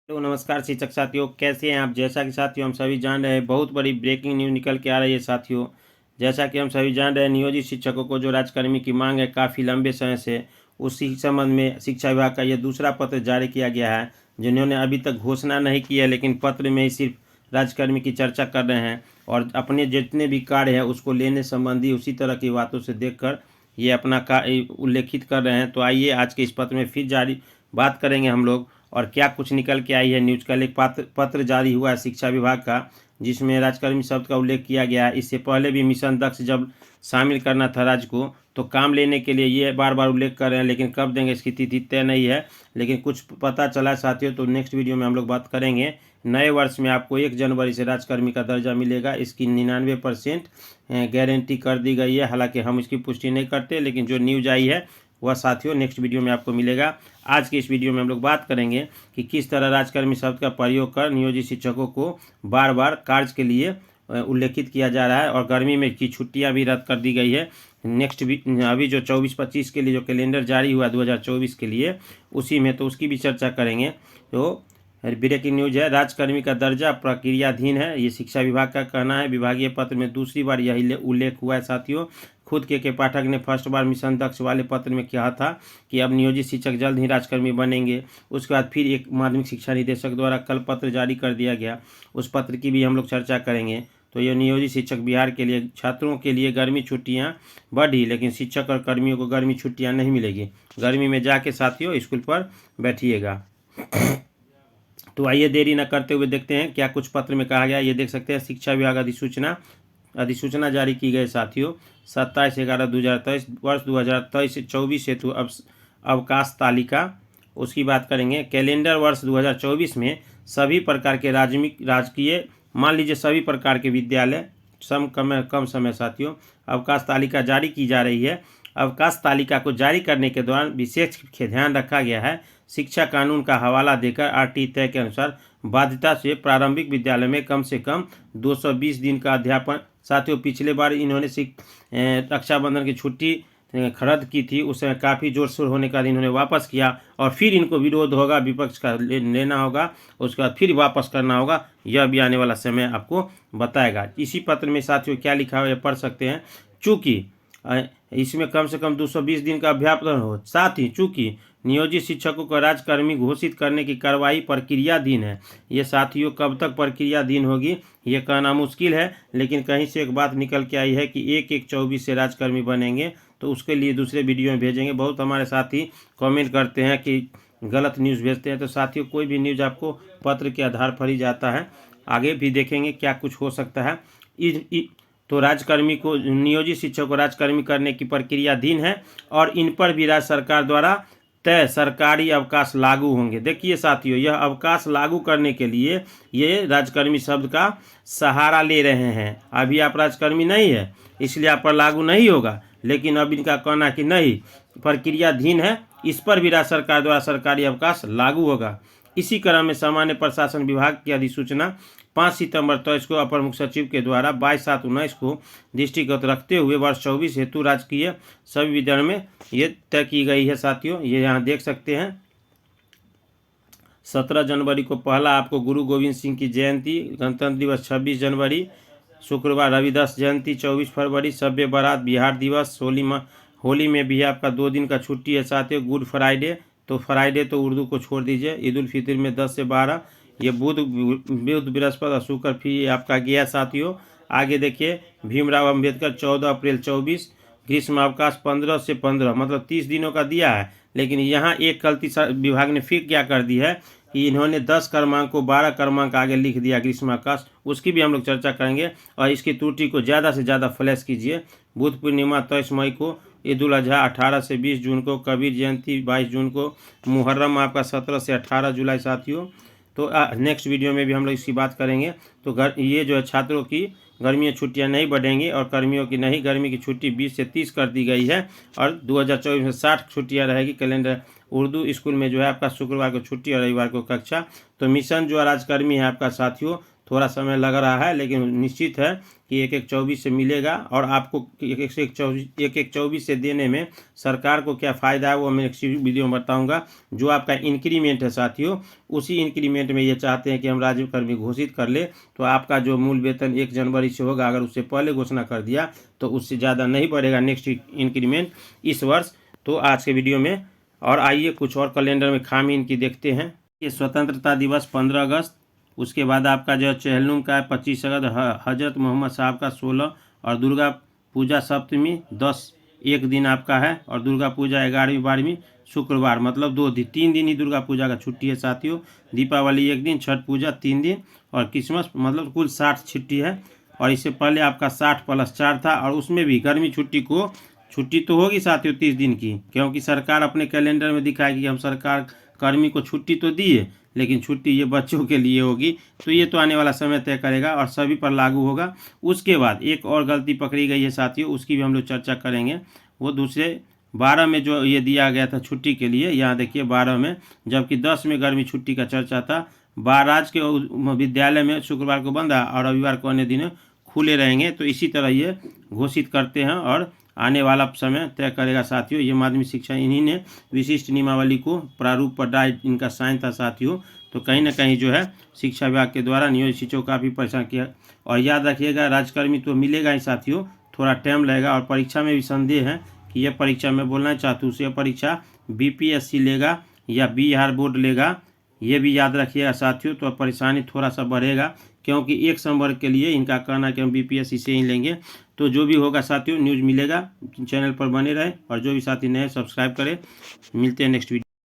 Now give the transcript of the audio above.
तो नमस्कार शिक्षक साथियों, कैसे हैं आप। जैसा कि साथियों हम सभी जान रहे हैं, बहुत बड़ी ब्रेकिंग न्यूज़ निकल के आ रही है साथियों। जैसा कि हम सभी जान रहे हैं, नियोजित शिक्षकों को जो राज्यकर्मी की मांग है काफ़ी लंबे समय से, उसी संबंध में शिक्षा विभाग का ये दूसरा पत्र जारी किया गया है, जिन्होंने अभी तक घोषणा नहीं की है, लेकिन पत्र में ही सिर्फ राज्यकर्मी की चर्चा कर रहे हैं और अपने जितने भी कार्य है उसको लेने संबंधी उसी तरह की बातों से देखकर ये अपना उल्लेखित कर रहे हैं। तो आइए आज के इस पत्र में फिर जारी बात करेंगे हम लोग, और क्या कुछ निकल के आई है न्यूज़। कल एक पत्र जारी हुआ है शिक्षा विभाग का, जिसमें राज्यकर्मी शब्द का उल्लेख किया गया है। इससे पहले भी मिशन दक्ष जब शामिल करना था राज्य को, तो काम लेने के लिए ये बार बार उल्लेख कर रहे हैं, लेकिन कब देंगे इसकी तिथि तय नहीं है। लेकिन कुछ पता चला साथियों, तो नेक्स्ट वीडियो में हम लोग बात करेंगे। नए वर्ष में आपको 1 जनवरी से राज्यकर्मी का दर्जा मिलेगा, इसकी 99% गारंटी कर दी गई है। हालांकि हम इसकी पुष्टि नहीं करते, लेकिन जो न्यूज़ आई है वह साथियों नेक्स्ट वीडियो में आपको मिलेगा। आज के इस वीडियो में हम लोग बात करेंगे कि किस तरह राज्यकर्मी शब्द का प्रयोग कर नियोजित शिक्षकों को बार बार कार्य के लिए उल्लेखित किया जा रहा है, और गर्मी में की छुट्टियां भी रद्द कर दी गई है। नेक्स्ट अभी जो 24-25 के लिए जो कैलेंडर जारी हुआ 2024 के लिए, उसी में तो उसकी भी चर्चा करेंगे। तो ब्रेकिंग न्यूज है, राज्यकर्मी का दर्जा प्रक्रियाधीन है, ये शिक्षा विभाग का कहना है। विभागीय पत्र में दूसरी बार यही उल्लेख हुआ है साथियों। खुद के पाठक ने फर्स्ट बार मिशन दक्ष वाले पत्र में कहा था कि अब नियोजित शिक्षक जल्द ही राज्यकर्मी बनेंगे। उसके बाद फिर एक माध्यमिक शिक्षा निदेशक द्वारा कल पत्र जारी कर दिया गया, उस पत्र की भी हम लोग चर्चा करेंगे। तो ये नियोजित शिक्षक बिहार के लिए छात्रों के लिए गर्मी छुट्टियां बढ़ी, लेकिन शिक्षक और कर्मियों को गर्मी छुट्टियां नहीं मिलेगी। गर्मी में जाके साथियों स्कूल पर बैठिएगा। तो आइए देरी न करते हुए देखते हैं क्या कुछ पत्र में कहा गया। ये देख सकते हैं, शिक्षा विभाग अधिसूचना जारी की गई साथियों 27/11/2023 वर्ष 2023 से 24 हेतु अवकाश तालिका, उसकी बात करेंगे। कैलेंडर वर्ष 2024 में सभी प्रकार के राजकीय मान लीजिए सभी प्रकार के विद्यालय कम समय साथियों अवकाश तालिका जारी की जा रही है। अवकाश तालिका को जारी करने के दौरान विशेष ध्यान रखा गया है। शिक्षा कानून का हवाला देकर आरटी तय के अनुसार बाध्यता से प्रारंभिक विद्यालय में कम से कम 220 दिन का अध्यापन। साथियों पिछले बार इन्होंने रक्षाबंधन की छुट्टी रद्द की थी, उस समय काफ़ी जोर शोर होने का इन्होंने वापस किया, और फिर इनको विरोध होगा, विपक्ष का लेना होगा, उसके बाद फिर वापस करना होगा। यह भी आने वाला समय आपको बताएगा। इसी पत्र में साथियों क्या लिखा हुआ है पढ़ सकते हैं। चूँकि इसमें कम से कम 220 दिन का अध्यापन हो, साथ ही चूँकि नियोजित शिक्षकों को राज्यकर्मी घोषित करने की कार्रवाई प्रक्रियाधीन है। ये साथियों कब तक प्रक्रियाधीन होगी ये कहना मुश्किल है, लेकिन कहीं से एक बात निकल के आई है कि 1/1/24 से राज्यकर्मी बनेंगे, तो उसके लिए दूसरे वीडियो में भेजेंगे। बहुत हमारे साथी कमेंट करते हैं कि गलत न्यूज़ भेजते हैं, तो साथियों कोई भी न्यूज़ आपको पत्र के आधार पर ही जाता है। आगे भी देखेंगे क्या कुछ हो सकता है। तो राज्यकर्मी को नियोजित शिक्षक को राज्यकर्मी करने की प्रक्रियाधीन है, और इन पर भी राज्य सरकार द्वारा तय सरकारी अवकाश लागू होंगे। देखिए साथियों, यह अवकाश लागू करने के लिए ये राज्यकर्मी शब्द का सहारा ले रहे हैं। अभी आप राज्यकर्मी नहीं है इसलिए आप पर लागू नहीं होगा, लेकिन अब इनका कहना कि नहीं, प्रक्रियाधीन है, इस पर भी राज्य सरकार द्वारा सरकारी अवकाश लागू होगा। इसी क्रम में सामान्य प्रशासन विभाग की अधिसूचना 5 सितंबर 23 को अपर मुख्य सचिव के द्वारा 22/7/19 को दृष्टिगत रखते हुए वर्ष 24 हेतु राजकीय सभी विद्यालयों में ये तय की गई है साथियों। ये यहाँ देख सकते हैं। 17 जनवरी को पहला आपको गुरु गोविंद सिंह की जयंती, गणतंत्र दिवस 26 जनवरी, शुक्रवार रविदास जयंती 24 फरवरी, शब बारात, बिहार दिवस, होली में भी आपका 2 दिन का छुट्टी है साथियों। गुड फ्राइडे, तो फ्राइडे तो उर्दू को छोड़ दीजिए। ईद उल फितर में 10 से 12, ये बुध बृहस्पति और शुक्र फिर आपका गया साथियों। आगे देखिए, भीमराव अंबेडकर 14 अप्रैल 24, ग्रीष्म अवकाश 15 से 15, मतलब 30 दिनों का दिया है। लेकिन यहाँ एक गलती विभाग ने फिर क्या कर दी है कि इन्होंने 10 क्रमांक को 12 क्रमांक आगे लिख दिया ग्रीष्म अवकाश, उसकी भी हम लोग चर्चा करेंगे। और इसकी त्रुटि को ज़्यादा से ज़्यादा फ्लैश कीजिए। बुद्ध पूर्णिमा 23 मई को, ईद उल अजहा 18 से 20 जून को, कबीर जयंती 22 जून को, मुहर्रम आपका 17 से 18 जुलाई साथियों। तो नेक्स्ट वीडियो में भी हम लोग इसकी बात करेंगे। तो ये जो है छात्रों की गर्मी छुट्टियां नहीं बढ़ेंगी, और कर्मियों की नहीं, गर्मी की छुट्टी 20 से 30 कर दी गई है, और 2024 में 60 छुट्टियां रहेगी। कैलेंडर उर्दू स्कूल में जो है आपका शुक्रवार को छुट्टी और रविवार को कक्षा। तो मिशन जो राज्यकर्मी है आपका साथियों थोड़ा समय लग रहा है, लेकिन निश्चित है कि 1/1/24 से मिलेगा। और आपको 1/1/24 से देने में सरकार को क्या फ़ायदा है वो मैं नेक्स्ट वीडियो में बताऊंगा। जो आपका इंक्रीमेंट है साथियों, उसी इंक्रीमेंट में ये चाहते हैं कि हम राज्यकर्मी घोषित कर ले, तो आपका जो मूल वेतन 1 जनवरी से होगा, अगर उससे पहले घोषणा कर दिया तो उससे ज़्यादा नहीं बढ़ेगा नेक्स्ट इंक्रीमेंट इस वर्ष। तो आज के वीडियो में और आइए कुछ और कैलेंडर में खामी इनकी देखते हैं। ये स्वतंत्रता दिवस 15 अगस्त, उसके बाद आपका जो चेहलुम का है 25 अगस्त, हजरत मोहम्मद साहब का 16, और दुर्गा पूजा सप्तमी 10 एक दिन आपका है, और दुर्गा पूजा 11वीं 12वीं शुक्रवार, मतलब 2 दिन 3 दिन ही दुर्गा पूजा का छुट्टी है साथियों। दीपावली 1 दिन, छठ पूजा 3 दिन, और क्रिसमस, मतलब कुल 60 छुट्टी है। और इससे पहले आपका 60+4 था, और उसमें भी गर्मी छुट्टी तो होगी साथियों 30 दिन की, क्योंकि सरकार अपने कैलेंडर में दिखाएगी कि हम सरकार कर्मी को छुट्टी तो दी है, लेकिन छुट्टी ये बच्चों के लिए होगी। तो ये तो आने वाला समय तय करेगा और सभी पर लागू होगा। उसके बाद एक और गलती पकड़ी गई है साथियों, उसकी भी हम लोग चर्चा करेंगे। वो दूसरे 12 में जो ये दिया गया था छुट्टी के लिए, यहाँ देखिए 12 में, जबकि 10 में गर्मी छुट्टी का चर्चा था। राज्य के विद्यालय में शुक्रवार को बंद है और रविवार को अन्य दिन खुले रहेंगे। तो इसी तरह ये घोषित करते हैं और आने वाला समय तय करेगा साथियों। ये माध्यमिक शिक्षा इन्हीं ने विशिष्ट नियमावली को प्रारूप पर डाल इनका साइन था साथियों। तो कहीं ना कहीं जो है शिक्षा विभाग के द्वारा नियोजित शिक्षकों का भी परेशान किया। और याद रखिएगा, राज्यकर्मी तो मिलेगा ही साथियों, थोड़ा टाइम लगेगा। और परीक्षा में भी संदेह है कि यह परीक्षा मैं बोलना चाहता हूँ, यह परीक्षा BPSC लेगा या बिहार बोर्ड लेगा, ये भी याद रखिएगा साथियों। तो परेशानी थोड़ा सा बढ़ेगा, क्योंकि एक संवर्ग के लिए इनका कहना है कि हम BPSC से ही लेंगे। तो जो भी होगा साथियों न्यूज़ मिलेगा, चैनल पर बने रहे, और जो भी साथी नए सब्सक्राइब करें। मिलते हैं नेक्स्ट वीडियो।